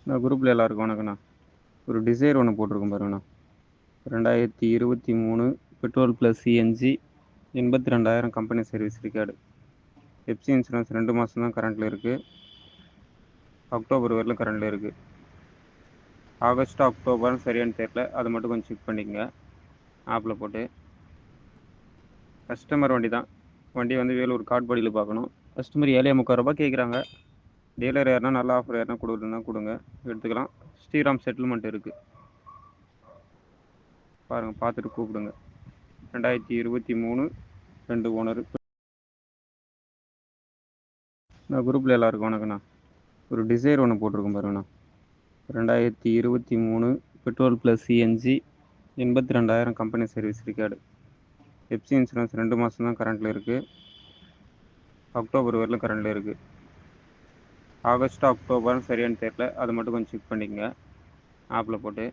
நான் குரூப்பில் எல்லாருக்கும் வணக்கண்ணா. ஒரு டிசைர் ஒன்று போட்டிருக்கோம் பாருங்கண்ணா. 2023 petrol plus CNG 82,000 company service record. FC insurance 2 மாதம் தான் கரண்ட்டில் இருக்குது. அக்டோபர் வரலும் கரண்ட்டில் இருக்குது. ஆகஸ்ட் அக்டோபர்னு சரியானு தெரியல, அது மட்டும் கொஞ்சம் செக் பண்ணிக்கங்க ஆப்பில் போட்டு. கஸ்டமர் வண்டி தான். வண்டி வந்து வேலூர் காட்பாடியில் பார்க்கணும். கஸ்டமர் 7,340 கேட்குறாங்க. டீலர் யாருன்னா நல்ல ஆஃபர் யாருன்னா கொடுக்குறதுனா கொடுங்க, எடுத்துக்கலாம். ஸ்ரீராம் செட்டில்மெண்ட் இருக்குது பாருங்கள், பார்த்துட்டு கூப்பிடுங்க. 2023 2 ஓனர். நான் குரூப்பில் எல்லாருக்கும் வணக்கண்ணா. ஒரு டிசைர் ஒன்று போட்டிருக்கோம் பாருங்கண்ணா. 2023 petrol plus CNG 82,000 company service record. FC insurance 2 மாதம் தான் கரண்ட்டில் இருக்குது. அக்டோபர் வரலும் கரண்ட்டில் இருக்குது. ஆகஸ்ட் அக்டோபர்னு சரியானு தெரியல, அது மட்டும் கொஞ்சம் செக் பண்ணிக்கங்க ஆப்பில் போட்டு.